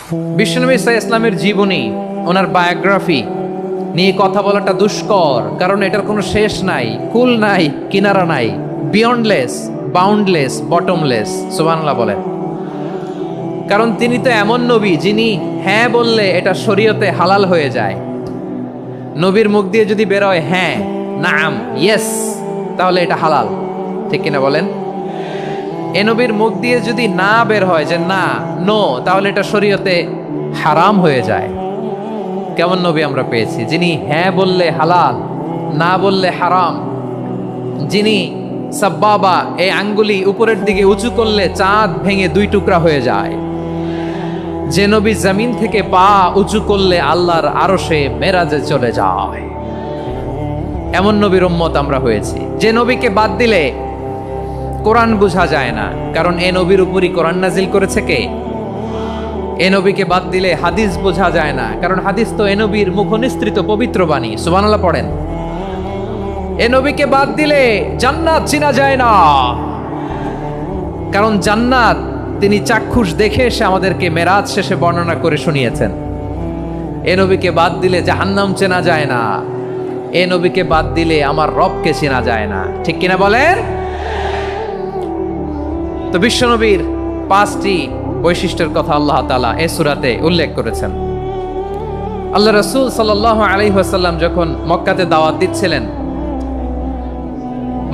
বিশ্বনবী সাল্লাল্লাহু আলাইহি ইসলামের জীবনী, ওনার বায়োগ্রাফি নিয়ে কথা বলাটা দুষ্কর, কারণ এটার কোনো শেষ নাই, কুল নাই, কিনারা নাই, বিয়ন্ডলেস, বাউন্ডলেস, বটমলেস। সুবহানাল্লাহ বলেন। কারণ তিনি তো এমন নবী যিনি হ্যাঁ বললে এটা শরীয়তে হালাল হয়ে যায়। নবীর মুখ দিয়ে যদি বেরোয় হ্যাঁ, নাম, ইয়েস, তাহলে এটা হালাল, ঠিক কিনা বলেন? এ নবীর মুখ দিয়ে যদি না বের হয় যে না, নো, তাহলে এটা শরীয়তে হারাম হয়ে যায়। কেমন নবী আমরা পেয়েছি, যিনি হ্যাঁ বললে হালাল, না বললে হারাম, যিনি সাব্বাবা, এই আঙ্গুলি উপরের দিকে উঁচু করলে চাঁদ ভেঙে দুই টুকরা হয়ে যায়, যে নবী জমিন থেকে পা উঁচু করলে আল্লাহর আরশে মেরাজে চলে যায়, এমন নবীর উম্মত আমরা হয়েছি। যে নবীকে বাদ দিলে কোরআন বোঝা যায় না, কারণ এ নবীর উপরই কোরআন নাজিল করেছে কে? এ নবীকে বাদ দিলে হাদিস বোঝা যায় না, কারণ হাদিস তো এ নবীর মুখনিসৃত পবিত্র বাণী। সুবহানাল্লাহ পড়েন। এ নবীকে বাদ দিলে জান্নাত চিনা যায় না, কারণ জান্নাত তিনি চাক্ষুষ দেখে এসে আমাদেরকে মেরাজ শেষে বর্ণনা করে শুনিয়েছেন। এ নবীকে বাদ দিলে জাহান্নাম চেনা যায় না, এ নবীকে বাদ দিলে আমার রবকে চেনা যায় না, ঠিক কিনা বলেন? তো বিশ্বনবীর 5টি বৈশিষ্ট্যের কথা আল্লাহ তাআলা এই সূরাতে উল্লেখ করেছেন। আল্লাহ রাসূল সাল্লাল্লাহু আলাইহি ওয়াসাল্লাম যখন মক্কাতে দাওয়াত দিচ্ছিলেন,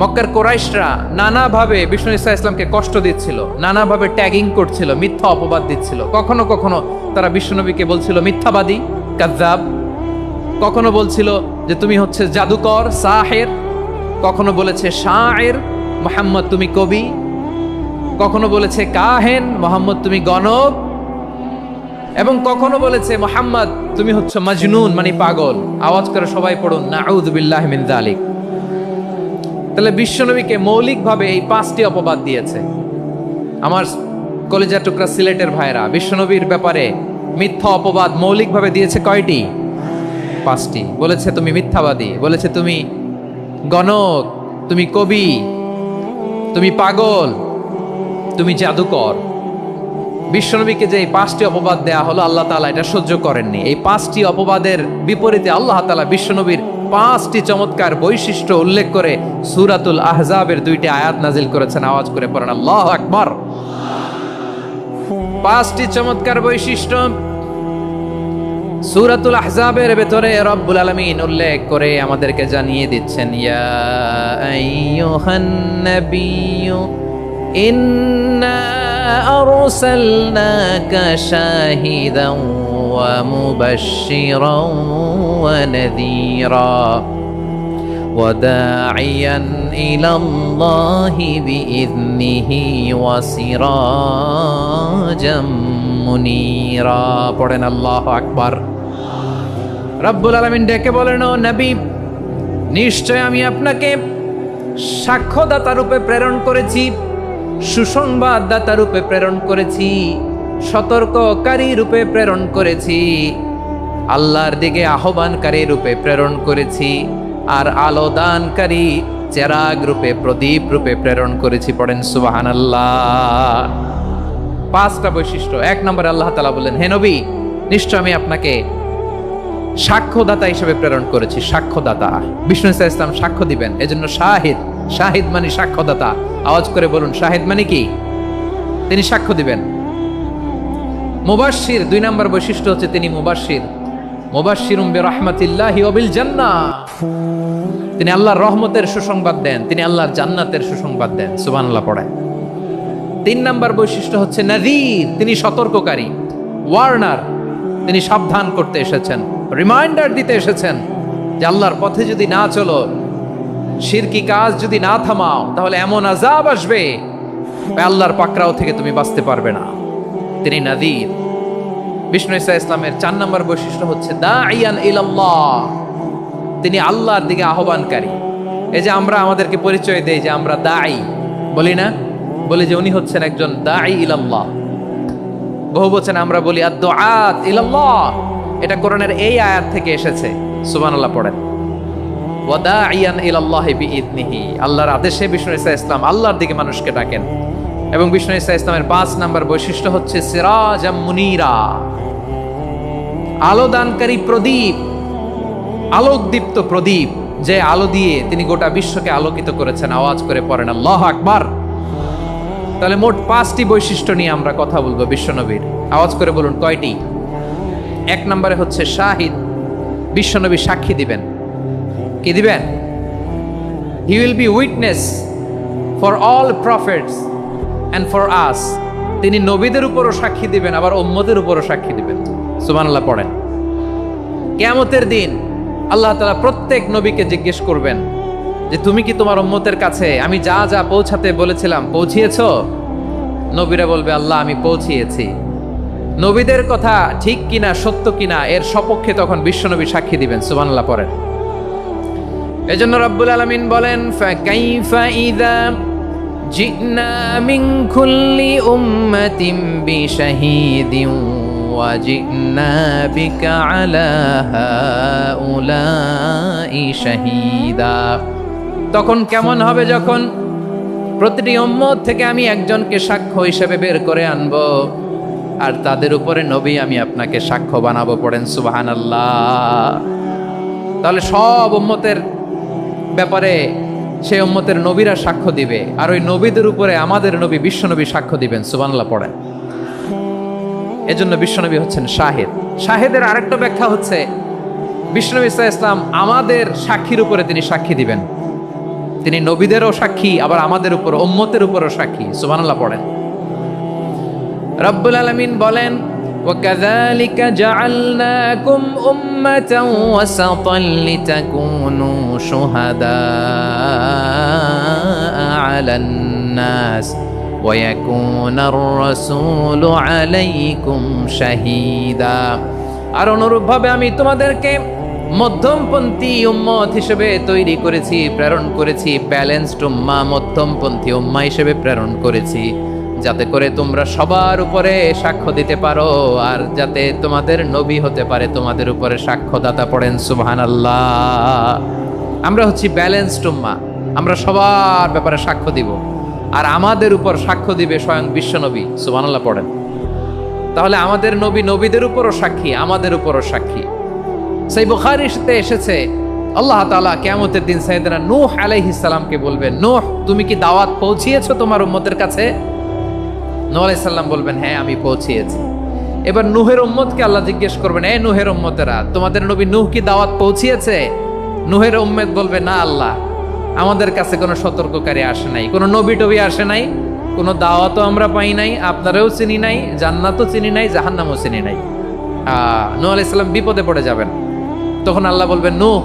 মক্কার কুরাইশরা নানাভাবে বিষ্ণু ঈসা ইসলামকে কষ্ট দিচ্ছিল, নানাভাবে ট্যাগিং করছিল, মিথ্যা অপবাদ দিচ্ছিল। কখনো কখনো তারা বিশ্বনবীকে বলছিল মিথ্যাবাদী, কাযযাব। কখনো বলছিল যে তুমি হচ্ছে জাদুকর, সাহের। কখনো বলেছে শায়ের, মুহাম্মদ তুমি কবি। কখনো বলেছে কাহেন, মুহাম্মদ তুমি গণক। এবং কখনো বলেছে মুহাম্মদ তুমি হচ্ছে মাজনুন, মানে পাগল। আওয়াজ করে সবাই পড়ুন, নাউযু বিল্লাহি মিন যালিক। তাহলে বিশ্বনবীকে মৌলিকভাবে এই 5টি অপবাদ দিয়েছে। আমার কলেজার টুকরা সিলেটের ভাইরা, বিশ্বনবীর ব্যাপারে মিথ্যা অপবাদ মৌলিকভাবে দিয়েছে কয়টি? 5টি। বলেছে তুমি মিথ্যাবাদী, বলেছে তুমি গণক, তুমি কবি, তুমি পাগল, তুমি জাদুকর। বিশ্বনবীকে যে এই 5টি অপবাদ দেয়া হলো, আল্লাহ তাআলা এটা সহ্য করেননি। এই 5টি অপবাদের বিপরীতে আল্লাহ তাআলা বিশ্বনবীর 5টি চমৎকার বৈশিষ্ট্য উল্লেখ করে সূরাতুল আহজাবের 2টি আয়াত নাজিল করেছেন। আওয়াজ করে পড়েন আল্লাহু আকবার। 5টি চমৎকার বৈশিষ্ট্য সূরাতুল আহজাবের ভেতরে রব্বুল আলামিন উল্লেখ করে আমাদেরকে জানিয়ে দিচ্ছেন, ইয়া আইয়ুহান নাবিয়্যু ইন্না আরসালনাকা শাহিদান ওয়া মুবাশশিরান ওয়া নাযীরা ওয়া দাঈয়ান ইলাল্লাহি বিইذনিহি ওয়া সিরাজাম মুনীরা। পড়েন আল্লাহু আকবার। রব্বুল আলামিন ডেকে বলেন, ও নবী, নিশ্চয় আমি আপনাকে সাক্ষ্যদাতা রূপে প্রেরণ করেছি, সুসংবাদদাতা রূপে প্রেরণ করেছি, সতর্ককারী রূপে প্রেরণ করেছি, আল্লাহর দিকে আহ্বানকারী রূপে প্রেরণ করেছি, আর আলো দানকারী চেরাগ রূপে, প্রদীপ রূপে প্রেরণ করেছি। পড়েন সুবহানাল্লাহ। 5টা বৈশিষ্ট্য। 1 নম্বরে আল্লাহ তাআলা বললেন, হে নবী, নিশ্চয় আমি আপনাকে সাক্ষ্যদাতা হিসেবে প্রেরণ করেছি। সাক্ষ্যদাতা, বিষ্ণু ঈসা ইসলাম সাক্ষ্য দিবেন, এজন্য শাহিদ। শাহিদ মানে সাক্ষ্যদাতা। আওয়াজ করে বলুন, শাহিদ মানে কি? তিনি সাক্ষ্য দিবেন। মুবাশশির, 2 নম্বর বৈশিষ্ট্য হচ্ছে তিনি মুবাশশির। মুবাশশিরুম বিরাহমাতিল্লাহি ওয়া বিল জান্নাহ। তিনি আল্লাহর রহমতের সুসংবাদ দেন, তিনি আল্লাহর জান্নাতের সুসংবাদ দেন। সুবহানাল্লাহ পড়েন। 3 নম্বর বৈশিষ্ট্য হচ্ছে নাযীর, তিনি সতর্ককারী, ওয়ার্নার। তিনি সাবধান করতে এসেছেন, রিমাইন্ডার দিতে এসেছেন যে আল্লাহর পথে যদি না চলো, শিরকি কাজ যদি না থামাও, তাহলে এমন আযাব আসবে আল্লাহর পাকড়াও থেকে তুমি বাঁচতে পারবে না। তিনি নাযীর। বিষ্ণু ঈসা ইসলামের 4 নম্বর বৈশিষ্ট্য হচ্ছে দাঈয়ান ইলাল্লাহ, তিনি আল্লাহর দিকে আহ্বানকারী। এই যে আমরা আমাদেরকে পরিচয় দেই যে আমরা দাঈ, বলি না? বলি যে উনি হচ্ছেন একজন দাঈ ইলাল্লাহ। বহু বচনে আমরা বলি আদ-দুআত ইলাল্লাহ। এটা কোরআনের এই আয়াত থেকে এসেছে। সুবহানাল্লাহ পড়েন। ওয়া দাঈয়ান ইলাল্লাহি বিইذনিহি, আল্লাহর আদেশে বিষ্ণু ঈসা ইসলাম আল্লাহর দিকে মানুষকে ডাকেন। এবং বিষ্ণু ঈসা ইসলামের 5 নম্বর বৈশিষ্ট্য হচ্ছে সিরাজাম মুনীরা, আলোদানকারী প্রদীপ, আলোকদীপ্ত প্রদীপ, যে আলো দিয়ে তিনি গোটা বিশ্বকে আলোকিত করেছেন। আওয়াজ করে পড়েন আল্লাহু আকবার। তাহলে মোট 5টি বৈশিষ্ট্য নিয়ে আমরা কথা বলবো বিশ্বনবীর। আওয়াজ করে বলুন কয়টি? 1 নম্বরে হচ্ছে শাহিদ, বিশ্বনবী সাক্ষী দিবেন। কি দিবেন? He will be witness for all prophets and for us. তিনি নবীদের উপরও সাক্ষী দিবেন, আবার উম্মতের উপরও সাক্ষী দিবেন। সুবহানাল্লাহ পড়েন। কিয়ামতের দিন আল্লাহ তাআলা প্রত্যেক নবীকে জিজ্ঞেস করবেন যে তুমি কি তোমার উম্মতের কাছে আমি যা যা পৌঁছাতে বলেছিলাম পৌঁছিয়েছো? নবীরা বলবে আল্লাহ আমি পৌঁছিয়েছি। নবীদের কথা ঠিক কিনা, সত্য কিনা, এর সপক্ষে তখন বিশ্বনবী সাক্ষী দিবেন। সুবহানাল্লাহ পড়েন। এজন্য রব্বুল আলামিন বলেন ফাকাইফা ইযা জিনা মিন কুল্লি উম্মাতিন বিশাহিদিন ওয়া জিনা বিকা আলা হাউলাই শাহীদা। তখন কেমন হবে যখন প্রতিটি উম্মত থেকে আমি একজনকে সাক্ষ্য হিসেবে বের করে আনবো, আর তাদের উপরে নবী আমি আপনাকে সাক্ষ্য বানাবো। পড়েন সুবহানাল্লাহ। তাহলে সব উম্মতের ব্যাপারে সেই উম্মতের নবীরা সাক্ষ্য দিবে, আর ওই নবীদের উপরে আমাদের নবী বিশ্বনবী সাক্ষ্য দিবেন। সুবহানাল্লাহ পড়েন। এজন্য বিশ্বনবী হচ্ছেন শাহিদ। শাহিদের আরেকটা ব্যাখ্যা হচ্ছে বিশ্বনবী সাল্লাল্লাহু আলাইহি ওয়াসাল্লাম আমাদের সাক্ষীর উপরে তিনি সাক্ষী দিবেন। তিনি নবীদেরও সাক্ষী, আবার আমাদের উপর উম্মতের উপরও সাক্ষী। সুবহানাল্লাহ পড়েন। রব্বুল আলামিন বলেন وَكَذَلِكَ جَعَلْنَاكُمْ أُمَّةً وَسَطًا لِتَكُونُوا شُهَدَاءَ عَلَى النَّاسِ وَيَكُونَ الرَّسُولُ عَلَيْكُمْ شَهِيدًا। আর অনুরূপভাবে আমি তোমাদেরকে মধ্যমপন্থী উম্মত হিসেবে তৈরি করেছি, প্রেরণ করেছি। ব্যালেন্সড উম্মাহ, মধ্যমপন্থী উম্মাহ হিসেবে প্রেরণ করেছি, যাতে করে তোমরা সবার উপরে সাক্ষ্য দিতে পারো, আর যাতে তোমাদের নবী হতে পারে তোমাদের উপরে সাক্ষ্যদাতা। পড়েন সুবহানাল্লাহ। আমরা হচ্ছি ব্যালেন্সড উম্মাহ, আমরা সবার ব্যাপারে সাক্ষ্য দিব, আর আমাদের উপর সাক্ষ্য দিবে স্বয়ং বিশ্বনবী। সুবহানাল্লাহ পড়েন। তাহলে আমাদের নবী নবীদের উপরও সাক্ষী, আমাদের উপরও সাক্ষী। সেই বুখারীতে এসেছে আল্লাহ তাআলা কিয়ামতের দিন সাইয়েদনা নূহ আলাইহিস সালামকে বলবেন, নূহ তুমি কি দাওয়াত পৌঁছিয়েছো তোমার উম্মতের কাছে? নূহ আলাইহিস সালাম বলবেন হ্যাঁ আমি পৌঁছিয়েছি। এবার নূহের উম্মতকে আল্লাহ জিজ্ঞেস করবেন, এই নূহের উম্মতেরা তোমাদের নবী নূহ কি দাওয়াত পৌঁছিয়েছে? নূহের উম্মত বলবে না আল্লাহ, আমাদের কাছে কোনো সতর্ককারী আসে নাই, কোনো নবী টবি আসে নাই, কোনো দাওয়াতও আমরা পাই নাই, আপনারাও চিনি নাই, জান্নাতও চিনি নাই, জাহান্নামও চিনি নাই। নূহ আলাইহিস সালাম বিপদে পড়ে যাবেন। তখন আল্লাহ বলবেন নূহ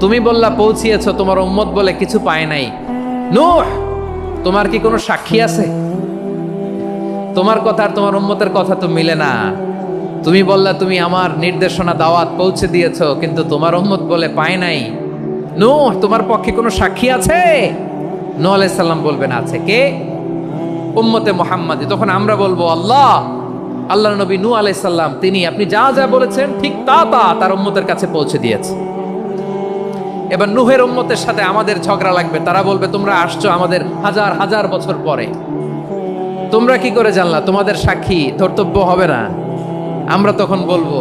তুমি বললা পৌঁছিয়েছো, তোমার উম্মত বলে কিছু পায় নাই। নূহ তোমার কি কোনো সাক্ষী আছে? তোমার কথা আর তোমার উম্মতের কথা তো মিলে না। তুমি বললা তুমি আমার নির্দেশনা দাওয়াত পৌঁছে দিয়েছো, কিন্তু তোমার উম্মত বলে পায় নাই। নূহ তোমার পক্ষে কোনো সাক্ষী আছে? নূহ আলাইহিস সালাম বলবেন আছে। কে? উম্মতে মুহাম্মাদি। তখন আমরা বলবো আল্লাহর নবী নূহ আলাইহিস সালাম তিনি আপনি যা যা বলেছেন ঠিক তা তার উম্মতের কাছে পৌঁছে দিয়েছে। এবার নূহের উম্মতের সাথে আমাদের ঝগড়া লাগবে। তারা বলবে তোমরা আসছো আমাদের হাজার হাজার বছর পরে, তোমরা কি করে জানলা? তোমাদের সাক্ষী ধর্তব্য হবে না। আমরা তখন বলবো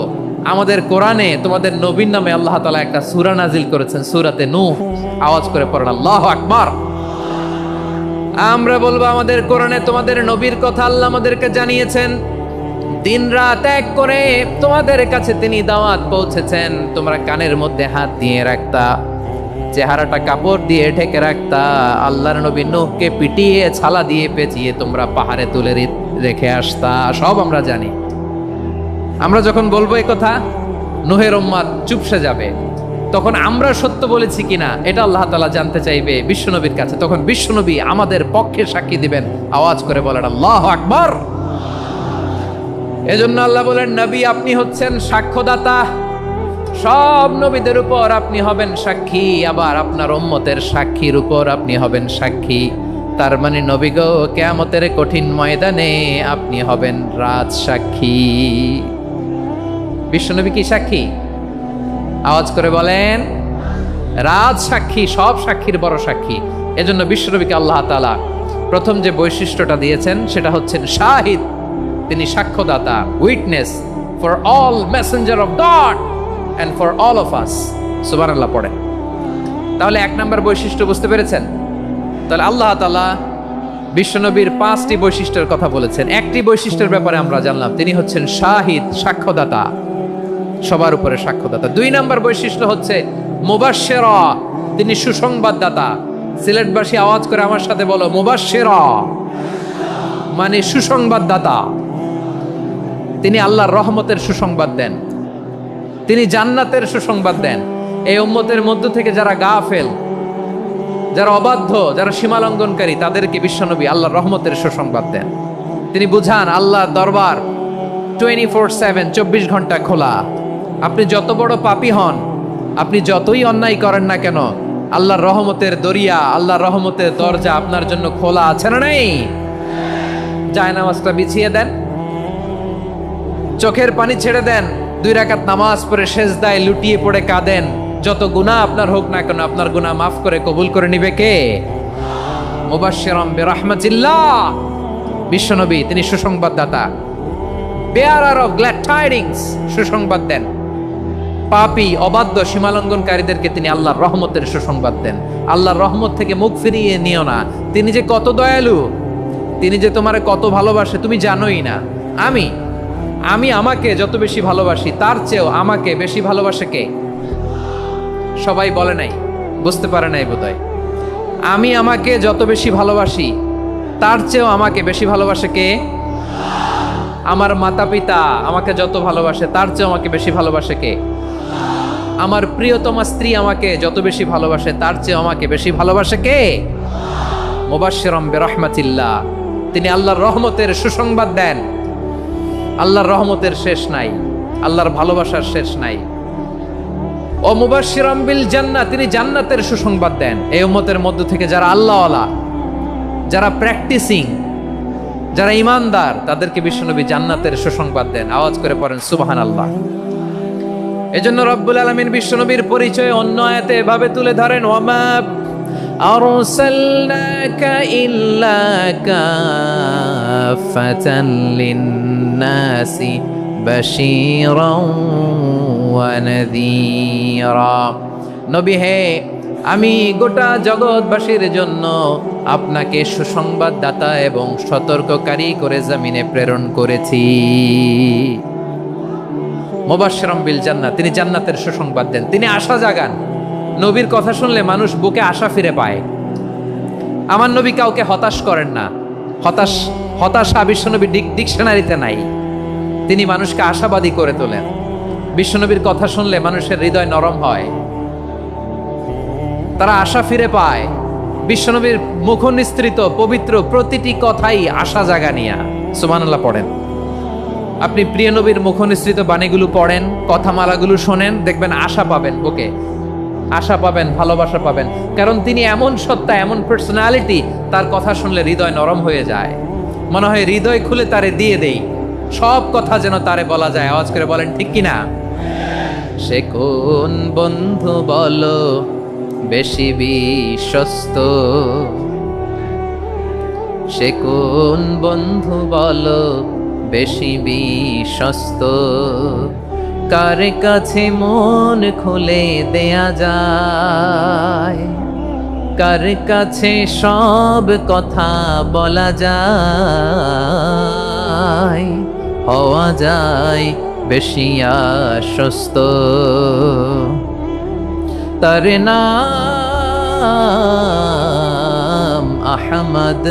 আমাদের কোরআনে তোমাদের নবীর নামে আল্লাহ তাআলা একটা সূরা নাজিল করেছেন, সূরাতে নূহ। আওয়াজ করে পড়েন আল্লাহু আকবার। আমরা বলবো আমাদের কোরআনে তোমাদের নবীর কথা আল্লাহ আমাদেরকে জানিয়েছেন, দিন রাত এক করে তোমাদের কাছে তিনি দাওয়াত পৌঁছেছেন। তোমরা কানের মধ্যে হাত দিয়ে রাখতা, চেহারাটা কাপড় দিয়ে ঢেকে রাখতা, আল্লাহর নবী নূহকে পিটিয়ে ছালা দিয়ে পেঁচিয়ে তোমরা পাহাড়ে তুলে রেখে আসতা। সব আমরা জানি। আমরা যখন বলবো এই কথা, নূহের উম্মত চুপসে যাবে। তখন আমরা সত্য বলেছি কিনা এটা আল্লাহ তাআলা জানতে চাইবে বিশ্বনবীর কাছে। তখন বিশ্বনবী আমাদের পক্ষে সাক্ষী দিবেন। আওয়াজ করে বলেন আল্লাহু আকবার। এজন্য আল্লাহ বলেন নবী আপনি হচ্ছেন সাক্ষ্যদাতা, সব নবীদের উপর আপনি হবেন সাক্ষী, আবার আপনার উম্মতের সাক্ষীর উপর আপনি হবেন সাক্ষী। তার মানে নবী গো কিয়ামতের কঠিন ময়দানে আপনি হবেন রাজ সাক্ষী। বিশ্বনবী কি সাক্ষী? আওয়াজ করে বলেন রাজ সাক্ষী, সব সাক্ষীর বড় সাক্ষী। এজন্য বিশ্বনবীকে আল্লাহ তাআলা প্রথম যে বৈশিষ্ট্যটা দিয়েছেন সেটা হচ্ছেন শাহিদ। তিনি সাক্ষ্যদাতা, witness for all messenger of God and for all of us. সুবহানাল্লাহ পড়ে। তাহলে এক নম্বর বৈশিষ্ট্য বুঝতে পেরেছেন? তাহলে আল্লাহ তাআলা বিশ্বনবীর 5টি বৈশিষ্ট্যের কথা বলেছেন। একটি বৈশিষ্ট্যের ব্যাপারে আমরা জানলাম, তিনি হচ্ছেন শাহিদ, সাক্ষ্যদাতা, সবার উপরে সাক্ষ্যদাতা। 2 নম্বর বৈশিষ্ট্য হচ্ছে মুবাশশিরা, তিনি সুসংবাদদাতা। সিলেটবাসী আওয়াজ করে আমার সাথে বলো, মুবাশশিরা মানে সুসংবাদদাতা। তিনি আল্লাহর রহমতের সুসংবাদ দেন, তিনি জান্নাতের সুসংবাদ দেন। এই উম্মতের মধ্য থেকে যারা গাফেল, যারা অবাধ্য, যারা সীমালঙ্ঘনকারী, তাদেরকে বিশ্বনবী আল্লাহর রহমতের সুসংবাদ দেন। তিনি বুঝান আল্লাহর দরবার 24/7, 24 ঘন্টা খোলা। আপনি যত বড় পাপী হন, আপনি যতই অন্যায় করেন না কেন, আল্লাহর রহমতের দরিয়া, আল্লাহর রহমতের দরজা আপনার জন্য খোলা আছে না নেই? জায়নামাজটা বিছিয়ে দেন, চোখের পানি ছেড়ে দেন, 2 রাকাত নামাজ পড়ে সেজদায় লুটিয়ে পড়ে কাঁদেন। যত গুনাহ আপনার হোক না কেন, আপনার গুনাহ মাফ করে কবুল করে নিবে কে? মুবাশশিরাম বিরাহমাতিল্লাহ, বিশ্বনবী তিনি সুসংবাদদাতা, বেয়ারার অফ গ্ল্যাড টাইডিংস, সুসংবাদ দেন। পাপী, অবাধ্য, সীমালঙ্ঘনকারীদেরকে তিনি আল্লাহর রহমতের সুসংবাদ দেন। আল্লাহর রহমত থেকে মুখ ফিরিয়ে নিও না। তিনি যে কত দয়ালু, তিনি যে তোমারে কত ভালোবাসে তুমি জানোই না। আমি আমাকে যত বেশি ভালোবাসি, তার চেয়েও আমাকে বেশি ভালোবাসে কে? সবাই বলে নাই, বুঝতে পারে নাই বোধহয়। আমি আমাকে যত বেশি ভালোবাসি, তার চেয়েও আমাকে বেশি ভালোবাসে কে? আমার মাতা পিতা আমাকে যত ভালোবাসে, তার চেয়েও আমাকে বেশি ভালোবাসে কে? আমার প্রিয়তমা স্ত্রী আমাকে যত বেশি ভালোবাসে, তার চেয়েও আমাকে বেশি ভালোবাসে কে? মুবাশশিরাম বিরাহমাতিল্লাহ, তিনি আল্লাহর রহমতের সুসংবাদ দেন। আল্লাহর রহমতের শেষ নাই, আল্লাহর ভালোবাসার শেষ নাই। ও মুবাশশিরাম বিল জান্নাহ, তিনি জান্নাতের সুসংবাদ দেন। এই উম্মতের মধ্য থেকে যারা আল্লাহওয়ালা, যারা প্র্যাকটিসিং, যারা ইমানদার, তাদেরকে বিশ্বনবী জান্নাতের সুসংবাদ দেন। আওয়াজ করে পড়েন সুবহানাল্লাহ। এজন্য রব্বুল আলামিন বিশ্বনবীর পরিচয় অন্য আয়াতে এভাবে তুলে ধরেন, ওয়ামা আরসালনাকা ইল্লা কাফাতান লিন-নাসি বাশীরাও ওয়া নাযীরা। নবী হে, আমি গোটা জগৎবাসীর জন্য আপনাকে সুসংবাদদাতা এবং সতর্ককারী করে জমিনে প্রেরণ করেছি। মুবাশশিরাম বিল জান্নাহ, তিনি জান্নাতের সুসংবাদ দেন, তিনি আশা জাগান। নবীর কথা শুনলে মানুষ বুকে আশা ফিরে পায়। আমার নবী কাউকে হতাশ করেন না। হতাশা বিশ্বনবীর ডিকশনারিতে নাই। তিনি মানুষকে আশাবাদী করে তোলেন। বিশ্বনবীর কথা শুনলে মানুষের হৃদয় নরম হয়, তারা আশা ফিরে পায়। বিশ্বনবীর মুখ নিঃসৃত পবিত্র প্রতিটি কথাই আশা জাগানিয়া। সুবহানাল্লাহ পড়েন। আপনি প্রিয় নবীর মুখ নিঃসৃত বাণীগুলো পড়েন, কথামালাগুলো শোনেন, দেখবেন আশা পাবেন, বুকে আশা পাবেন, ভালোবাসা পাবেন। কারণ তিনি এমন সত্তা, এমন পার্সোনালিটি, তার কথা শুনলে হৃদয় নরম হয়ে যায়। মনে হয় হৃদয় খুলে তারে দিয়ে দেই, সব কথা যেন তারে বলা যায়। আওয়াজ করে বলেন ঠিক কিনা? সে কোন বন্ধু বলো বেশি বিশ্বস্ত? সে কোন বন্ধু বলো বেশি বিশ্বস্ত? কার কাছে মন খুলে দেয়া যায়, কার কাছে সব কথা বলা যায়, হওয়া যায় বেশি আশ্বস্ত। তার নাম আহমদ,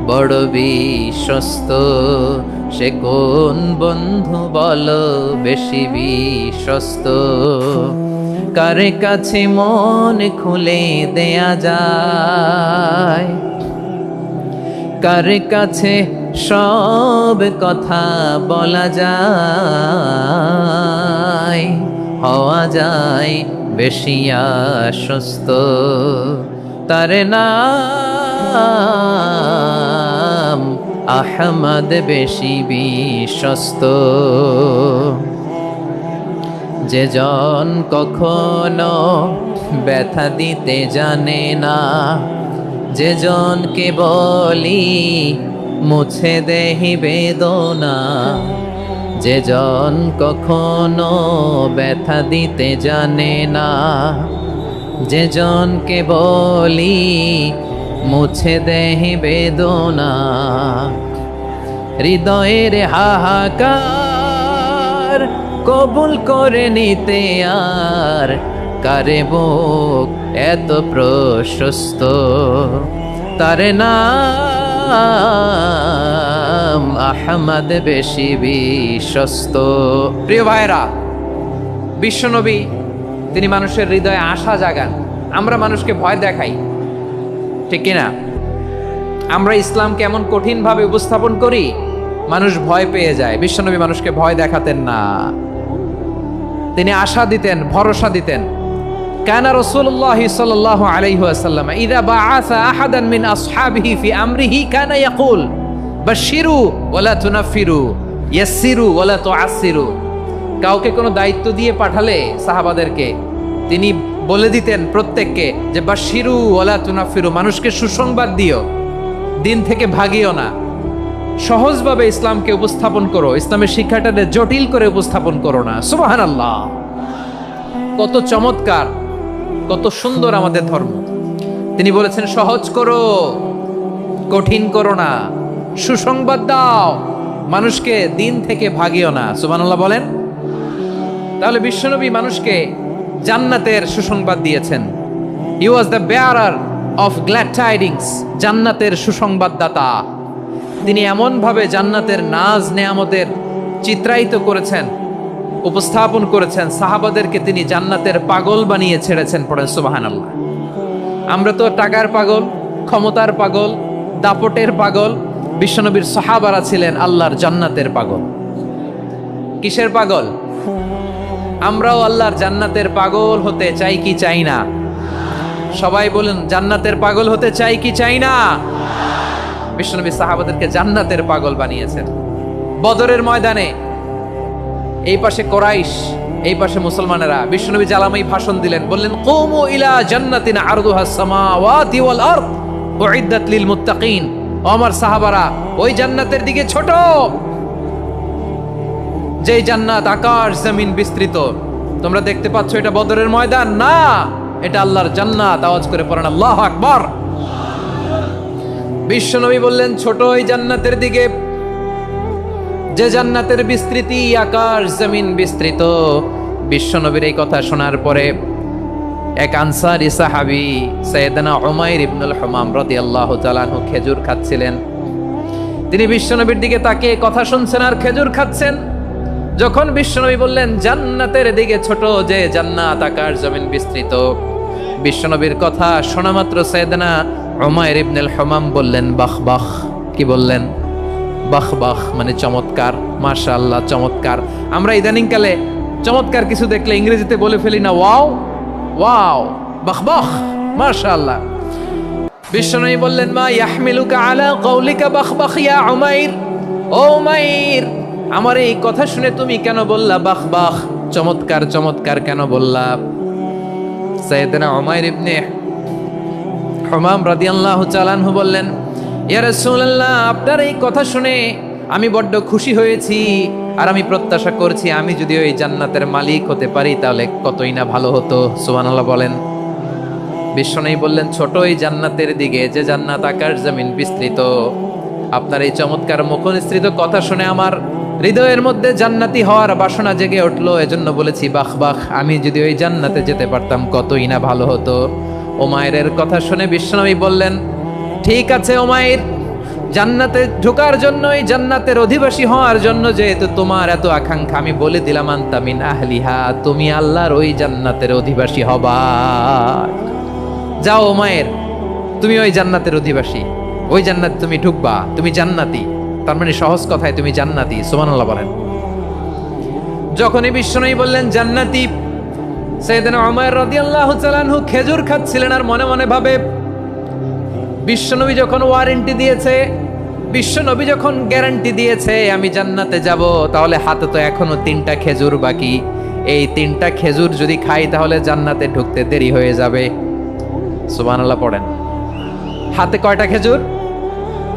বড় বিশ্বস্ত। সে কোন বন্ধু বলো বেশি বিশ্বস্ত? কার কাছে মন খুলে দেয়া যায়, কার কাছে সব কথা বলা যায়, হওয়া যায় বেশি আশ্বস্ত। তার নাম আহমদ, বেশি বিশ্বস্ত। যে জন কখনো ব্যথা দিতে জানে না, যে জনকে বলি মুছে দেহি বেদনা, যে জন কখনো ব্যথা দিতে জানে না, যে জনকে বলি মুছে দেহি বেদনা, হৃদয়ের হাহাকার কবুল করে নিতে আর কারে বুক এত প্রশস্ত, তারে নাম আহমদ বেশি বিশ্বস্ত। প্রিয় ভাইরা, বিশ্বনবী তিনি মানুষের হৃদয়ে আশা জাগান। আমরা মানুষকে ভয় দেখাই, ঠিক কিনা? আমরা ইসলামকে এমন কঠিনভাবে উপস্থাপন করি, মানুষ ভয় পেয়ে যায়। বিশ্বনবী মানুষকে ভয় দেখাতেন না, তিনি আশা দিতেন, ভরসা দিতেন। কানা রাসূলুল্লাহ সাল্লাল্লাহু আলাইহি ওয়াসাল্লাম ইযা বাআসা আহাদান মিন আসহাবিহি ফি আমরিহি কানা ইয়াকুল বাশশিরু ওয়ালা তুনাফিরু ইয়াসসিরু ওয়ালা তুআসসিরু। কাউকে কোনো দায়িত্ব দিয়ে পাঠালে সাহাবাদেরকে তিনি বলে দিতেন প্রত্যেককে যে বাশশিরু ওয়ালা তুনাফিরু, মানুষকে সুসংবাদ দিও, দিন থেকে ভাগিও না, সহজভাবে ইসলামকে উপস্থাপন করো, ইসলামের শিক্ষাটাকে জটিল করে উপস্থাপন করো না। সুবহানাল্লাহ, কত চমৎকার, কত সুন্দর আমাদের ধর্ম। তিনি বলেছেন সহজ করো, কঠিন করো না, সুসংবাদ দাও, মানুষকে দিন থেকে ভাগিও না। সুবহানাল্লাহ বলেন। তাহলে বিশ্বনবী মানুষকে জান্নাতের সুসংবাদ দিয়েছেন। He was the bearer of glad tidings, জান্নাতের সুসংবাদদাতা। তিনি এমনভাবে জান্নাতের নাজ নেয়ামতের চিত্রায়িত করেছেন, উপস্থাপন করেছেন, সাহাবাদেরকে তিনি জান্নাতের পাগল বানিয়ে ছেড়েছেন। পড়েন সুবহানাল্লাহ। আমরা তো টাকার পাগল, ক্ষমতার পাগল, দাপটের পাগল। বিশ্বনবীর সাহাবারা ছিলেন আল্লাহর জান্নাতের পাগল। কিসের পাগল? আমরাও আল্লাহর জান্নাতের পাগল হতে চাই কি চাই না? সবাই বলেন, জান্নাতের পাগল হতে চাই কি চাই না? বিশ্বনবী সাহাবাদেরকে জান্নাতের পাগল বানিয়েছেন। বদরের ময়দানে এই পাশে কোরাইশ, এই পাশে মুসলমানেরা। বিশ্বনবী জালামাই ভাষণ দিলেন, বললেন কুমু ইলা জান্নাতিন আরদুহাস সামাওয়াতি ওয়াল আরদ উইদ্দাত লিল মুত্তাকিন। ও আমার সাহাবারা, ওই জান্নাতের দিকে ছোট, যে জান্নাত আকাশ জমিন বিস্তৃত। তোমরা দেখতে পাচ্ছ এটা বদরের ময়দান না, এটা আল্লাহর জান্নাত। আওয়াজ করে পড়েন আল্লাহু আকবার। বিশ্বনবী বললেন ছোট ওই জান্নাতের দিকে, যে জান্নাতের বিস্তৃতি আকাশ জমিন বিস্তৃত। বিশ্বনবীর এই কথা শোনার পরে এক আনসারী সাহাবী সাইয়েদনা উমাইর ইবনুল হুমাম রাদিয়াল্লাহু তাআলা আনহু খেজুর খাচ্ছিলেন। তিনি বিশ্বনবীর দিকে তাকিয়ে কথা শুনছেন আর খেজুর খাচ্ছেন। যখন বিশ্বনবী বললেন জান্নাতের দিকে ছোট, যে জান্নাত আকাশ জমিন বিস্তৃত, বিশ্বনবীর কথা শোনা মাত্র সাইয়েদনা উমাইর ইবনুল হুমাম বললেন বাহ বাহ। কি বললেন? বাহ বাহ মানে চমৎকার, মাশাআল্লাহ চমৎকার। আমরা ইদানিং কালে চমৎকার কিছু দেখলে ইংরেজিতে বলে ফেলি না ওয়াও ওয়াও, বাহ বাহ, মাশাআল্লাহ। বিশ্বনবী বললেন মা ইয়াহমিলুকা আলা কওলিকা বাহ বাহ ইয়া উমাইর। ও উমাইর, আমার এই কথা শুনে তুমি কেন বললা বাহ বাহ, চমৎকার চমৎকার কেন বললা? সাইয়েদনা উমাইর ইবনে হুমাম রাদিয়াল্লাহু তাআলা আনহু বললেন ইয়া রাসূলুল্লাহ, আপনার এই কথা শুনে আমি বড্ড খুশি হয়েছি, আর আমি প্রত্যাশা করছি আমি যদি ওই জান্নাতের মালিক হতে পারি তাহলে কতই না ভালো হতো। সুবহানাল্লাহ বলেন। বিশ্বনবী বললেন ছোট এই জান্নাতের দিকে, যে জান্নাত আকাশ জমিন বিস্তৃত। আপনার এই চমৎকার মুখনিসৃত কথা শুনে আমার হৃদয়ের মধ্যে জান্নাতি হওয়ার বাসনা জেগে উঠলো, এজন্য বলেছি বাহ বাহ, আমি যদি ওই জান্নাতে যেতে পারতাম কতই না ভালো হতো। উমাইরের কথা শুনে বিশ্বনবী বললেন ঠিক আছে উমাইর, জান্নাতে ঢোকার জন্য, এই জান্নাতের অধিবাসী হওয়ার জন্য যেহেতু তোমার এত আকাঙ্ক্ষা, আমি বলে দিলাম আনতা মিন আহলিহা, তুমি আল্লাহর ওই জান্নাতের অধিবাসী হবা। যাও উমাইর, তুমি ওই জান্নাতের অধিবাসী, ওই জান্নাতে তুমি ঢুকবা, তুমি জান্নাতি। তার মানে সহজ কথায় তুমি জান্নাতি। সুবহানাল্লাহ বলেন। যখনই বিশ্বনবী বললেন জান্নাতি, সাইয়েদনা উমাইর রাদিয়াল্লাহু তাআলা আনহু খেজুর খাচ্ছিলেন আর মনে মনে ভাবে বিশ্বনবী যখন ওয়ারেন্টি দিয়েছে, বিশ্বনবী যখন গ্যারান্টি দিয়েছে আমি জান্নাতে যাব, তাহলে হাতে তো এখনো 3টা খেজুর বাকি। এই 3টা খেজুর যদি খাই তাহলে জান্নাতে ঢুকতে দেরি হয়ে যাবে। সুবহানাল্লাহ পড়েন। হাতে কয়টা খেজুর?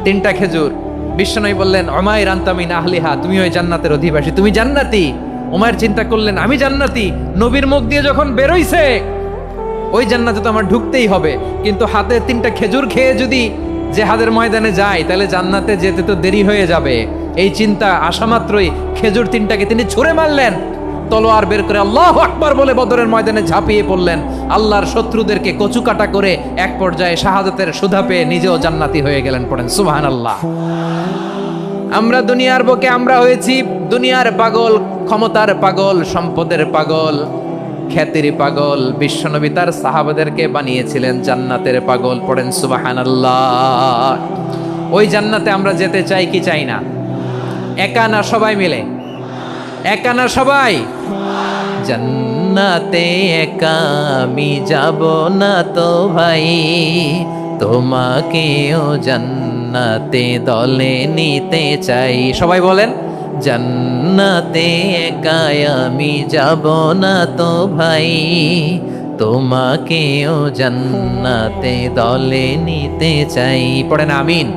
3টা খেজুর। বিশ্বনবী বললেন, উমাইর আনতা মিন আহলিহা, তুমি ওই জান্নাতের অধিবাসী, তুমি জান্নাতি। উমাইর চিন্তা করলেন, আমি জান্নাতি, নবীর মুখ দিয়ে যখন বেরোইছে ওই জান্নাতে তো আমার ঢুকতেই হবে, কিন্তু হাতে 3টা খেজুর খেয়ে যদি জেহাদের ময়দানে যাই তাহলে জান্নাতে যেতে তো দেরি হয়ে যাবে। এই চিন্তা আসা মাত্রই খেজুর 3টাকে তিনি ছুঁড়ে মারলেন, তলোয়ার বের করে আল্লাহু আকবার বলে বদরের ময়দানে ঝাঁপিয়ে পড়লেন। আল্লাহর শত্রুদেরকে কচুকাটা করে এক পর্যায়ে শাহাদাতের সুধা পেয়ে নিজেও জান্নাতি হয়ে গেলেন। পড়েন সুবহানাল্লাহ। আমরা দুনিয়ার বুকে আমরা হয়েছি দুনিয়ার পাগল, ক্ষমতার পাগল, সম্পদের পাগল, খ্যাতির পাগল। বিশ্বনবী তার সাহাবাদেরকে বানিয়েছিলেন জান্নাতের পাগল। পড়েন সুবহানাল্লাহ। ওই জান্নাতে আমরা যেতে চাই কি চাই না? একা না সবাই মিলে? একা না সবাই? জান্নাতে একা আমি যাব না তো ভাই, তোমাকেও জান্নাতে দলে নিতে চাই। সবাই বলেন, জান্নাতে একা আমি যাব না তো ভাই, তোমাকেও জান্নাতে দলে নিতে চাই। পড়েন আমিন।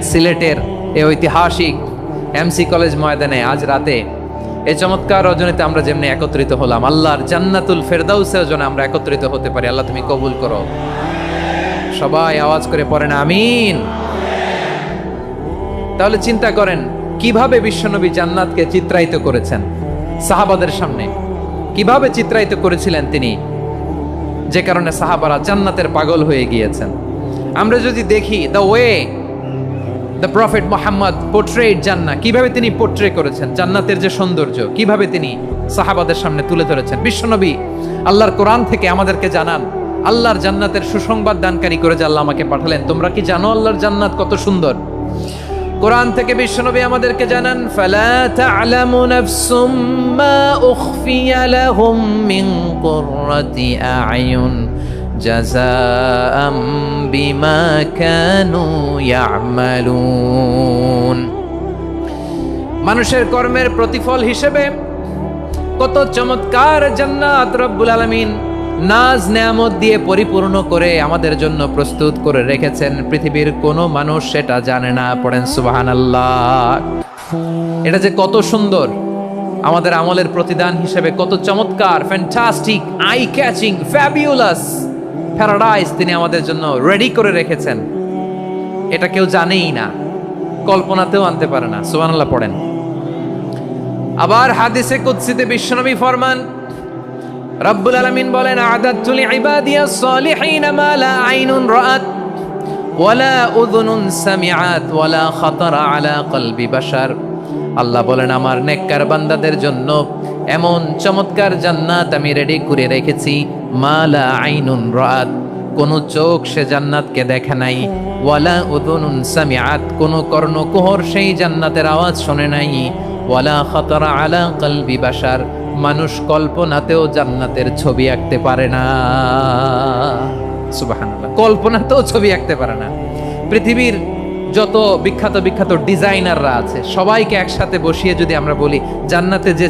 সিলেটের এই ঐতিহাসিক এমসি কলেজ ময়দানে আজ রাতে এই চমৎকার রজনীতে আমরা যেমনি একত্রিত হলাম, আল্লাহর জান্নাতুল ফেরদাউসের জন্য আমরা একত্রিত হতে পারি। আল্লাহ তুমি কবুল করো। সবাই আওয়াজ করে পড়েন আমিন। তাহলে চিন্তা করেন কিভাবে বিশ্বনবী জান্নাতকে চিত্রায়িত করেছেন সাহাবাদের সামনে, কিভাবে চিত্রায়িত করেছিলেন তিনি, যে কারণে সাহাবারা জান্নাতের পাগল হয়ে গিয়েছেন। আমরা যদি দেখি the way the prophet Muhammad portrait জান্নাত, কিভাবে তিনি পোর্ট্রে করেছেন জান্নাতের যে সৌন্দর্য, কিভাবে তিনি সাহাবাদের সামনে তুলে ধরেছেন। বিশ্বনবী আল্লাহর কোরআন থেকে আমাদেরকে জানান আল্লাহর জান্নাতের সুসংবাদ দানকারী করে যে আল্লাহ আমাকে পাঠালেন। তোমরা কি জানো আল্লাহর জান্নাত কত সুন্দর? কোরআন থেকে বিশ্বনবী আমাদেরকে জানান, ফালা তা'লামু নাফসুম মা উখফিয়া লাহুম মিন কুররাতি আ'য়ুন জাযাআম বিমা কানু ইয়া'মালুন। মানুষের কর্মের প্রতিফল হিসেবে কত চমৎকার জান্নাত রব্বুল আলামিন নাজ নেয়ামত দিয়ে পরিপূর্ণ করে আমাদের জন্য প্রস্তুত করে রেখেছেন। পৃথিবীর কোনো মানুষ সেটা জানে না। পড়েন সুবহানাল্লাহ। এটা যে কত সুন্দর, আমাদের আমলের প্রতিদান হিসেবে কত চমৎকার, fantastic, eye catching, fabulous paradise তিনি আমাদের জন্য রেডি করে রেখেছেন। এটা কেউ জানেই না, কল্পনাতেও আনতে পারে না। সুবহানাল্লাহ পড়েন। আবার হাদিসে কুদসিতে বিশ্বনবী ফরমান, রব্বুল আলামিন বলেন, আ'দাতু লিইবাদিয়াস সালিহিন মা লা আইনুন রাআত ওয়ালা উযুনুন সামিআত ওয়ালা খাতারা আলা কলবি বাশার। আল্লাহ বলেন, আমার নেককার বান্দাদের জন্য এমন চমৎকার জান্নাত আমি রেডি করে রেখেছি, মা লা আইনুন রাআত, কোন চোখ সে জান্নাতকে দেখে নাই, ওয়ালা উযুনুন সামিআত, কোন কর্ণকুহর সেই জান্নাতের আওয়াজ শোনে নাই, ওয়ালা খাতারা আলা কলবি বাশার, মানুষ কল্পনাতেও জান্নাতের ছবি আঁকতে পারে না। সুবহানাল্লাহ, কল্পনাতেও ছবি আঁকতে পারে না। পৃথিবীর যত বিখ্যাত বিখ্যাত ডিজাইনাররা আছে সবাইকে একসাথে বসিয়ে যদি আমরা বলি জান্নাতে যে